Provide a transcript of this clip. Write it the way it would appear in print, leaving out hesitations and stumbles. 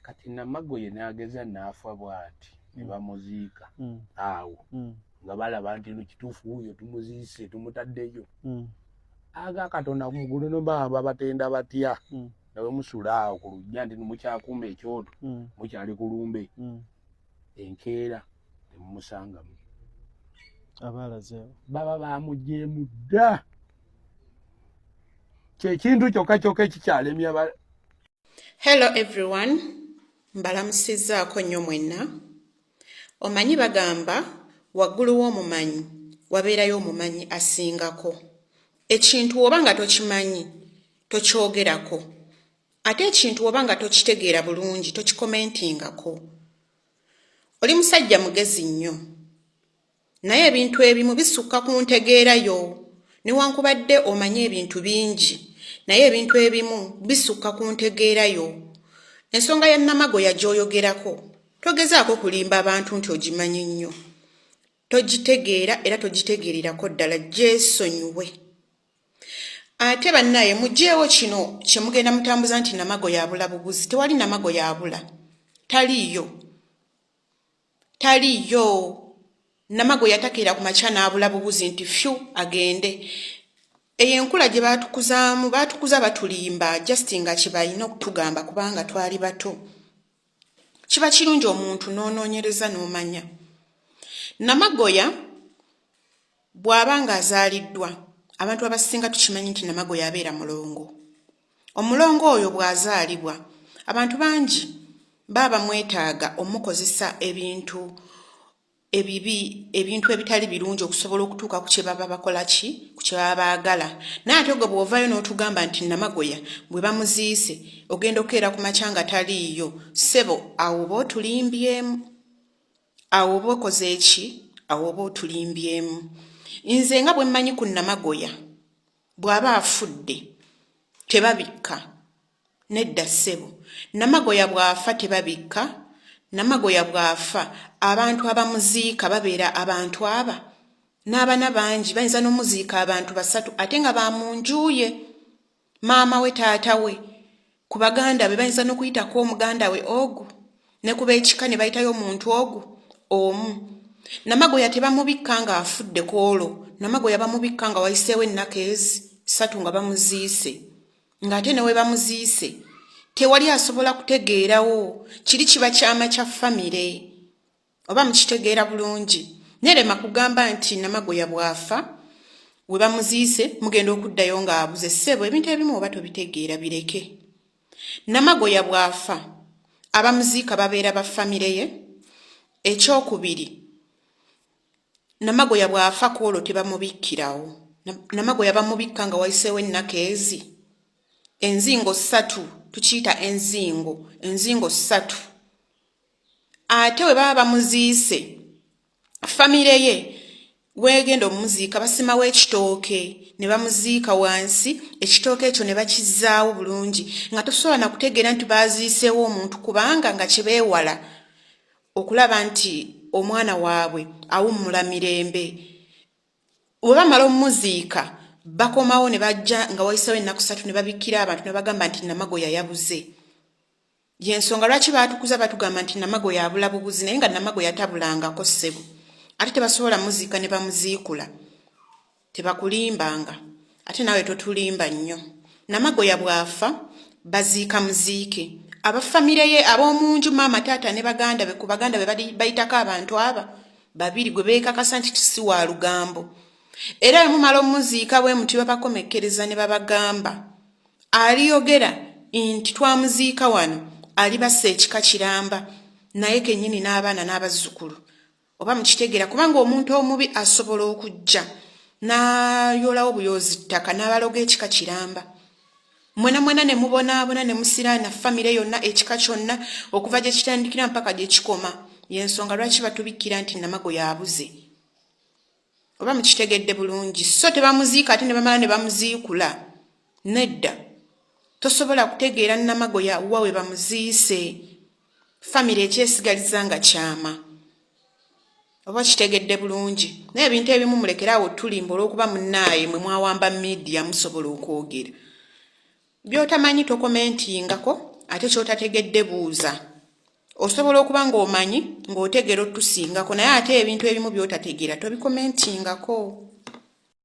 kati Namagoye n'ageza n'afa bw'ati ne bamuziika awo nga balaba nti no kituufu oyo tumuziise tumutaddeyo aga Katonda mugulu no baba batenda batya nawe musula awo ku lujja nti mukyakuuma ekyoto mukyali ku lumbe enkeera temumusangamu abalazeewo baba bamujeemu dda kyekintu kyokka ekikyalemya. Hello everyone, mbalamusizaako nnyo mwenna. Omanyi bagamba waggulu w'omumanyi wabeerayo omumanyi asingako. Ekintu oba nga tokimanyi tokyogerako, ate ekintu oba nga tokitegeera bulungi tokikomentingako. Oli musajja mugezi nnyo, naye ebintu ebimu bisukka ku ntegeerayo. Newankubadde omanye ebintu bingi, naye ebintu ebimu bisukka ku ntegeerayo. Ensonga ya Namagoya gy'oyogerako togezaako kulimba abantu nti ogimanyi nnyo, togitegeera era togitegeererako ddala. Gyesonyiwe. Ate bannaye muggyeewo kino kye mugenda mutambuza nti Namagoya abula bubuzi. Tewali Namagoya abula, taliyo. Namagoya takeera ku makya n'abula bubuzi nti fyu agende. Eyo enkula gye baatukuzaamu baatukuza batulimba just nga kibalina okutugamba kubanga twali bato. Kiba kirungi omuntu n'onoonyereza n'omanya. Namagoya bw'aba nga azaaliddwa, abantu abasinga tukimanyi nti Namagoya abeera mulongo. Omulongo oyo bw'azaalibwa abantu bangi baba mwetaaga omukozesa ebintu ebibi, ebintu ebitali birungi okusobola okutuuka ku kye baba bakola ku kye baba baagala. Naye ate gwe bw'ovaayo n'otugamba nti Namagoya bwe bamuziise ogenda okeera ku makya nga taliiyo, ssebo awo oba otulimbyemu, awo oba okoze eki, awo oba otulimbyemu. Nze nga bwe mmanyi ku Namagoya, bw'aba afudde tebabikka. Nedda ssebo, Namagoya bw'afa tebabikka. Namagoya bw'afa abantu abamuziika babeera abantu aba n'abaana bangi, bayinza n'omuziika abantu 3 ate nga bamunjuye. Maama we, taata we, ku baganda be bayinza n'okuyitako omuganda we ogu, ne ku b'ekika ne bayitayo omuntu ogu omu. Namagoya tebamubikka nga afudde kwolwo. Namagoya bamubikka nga wayiseewo ennaku 3 nga bamuziise, ng'ate ne we bamuziise tewali asobola kutegeerawo. Kiri kiba kyama kya famire. Oba mukitegeera bulungi. Nerema kugamba nti Namagoya bw'afa we bamuziise mugenda okuddayo ng'abuze. Ssebo, ebintu ebimu oba tobitegeera bireke. Namagoya bw'afa abamuziika babeera ba famire ye. Ekyokubiri, Namagoya bw'afa kwolwo tebamubikkirawo. Namagoya bamubikka nga wayiseewo ennaku enzingo 3, tukiyita enzingo 3. Ate we baba bamuziise famire ye wegenda omuziika basimawo ekitooke ne bamuziika wansi, ekitooke ekyo ne bakizaawo bulungi nga tosobola na kutegeera nti baziiseewo omuntu kubanga nga kibeewala okulaba nti omwana waabwe awummula mirembe. We bamala omuziika bakomawo ne bajja nga wayiseewo ennaku 3 ne babikkira abantu ne bagamba nti Namagoya yabuze. Yensonga lwaki baatukuza batugamba nti Namagoya abula bubuzi, naye nga Namagoya tabulangako ssebo. Ate tebasobola muziika ne bamuziikula, tebakulimbanga, ate nawe totulimba nnyo. Namagoya bw'afa baziika muziike. Abafamire ye ab'omunju, maama, taata ne baganda be, ku baganda be bayitako abantu aba 2 gwe beekakasa nti si wa lugambo. Era mumala omuziika bwe muti babakomekkereza ne babagamba aliyogera nti twamuziika wano alibassa ekika kiramba, naye kennyini n'abaana n'abazzukulu. Oba mukitegeera kubanga omuntu omubi asobola okujja n'ayolawo buyoozi ttaka n'abaloga ekika kiramba. Mwena ne mubonaabona ne musiraana famire yonna ekika kyonna okuva gye kitandikira mpaka gye kikoma. Yensonga lwaki batubikkira nti Namagoya abuze. Oba mukitegedde bulungi. So tebamuziika ate ne bamala ne bamuziikula. Nedda. Tosobola kutegeera Namagoya wawe bamuziise. Famire ekyesigaliza nga kyama. Oba kitegedde bulungi. Naye ebintu ebimu mulekerawo tulimba olw'okuba munnaaye mwe mwawamba media musobola okwogera. By'otamanyi tokomentingako ate ky'otategedde buuza. osobola okuba ng'omanyi ng'otegera otusingako naye ate ebintu ebimu by'otategeera tobikomentingako.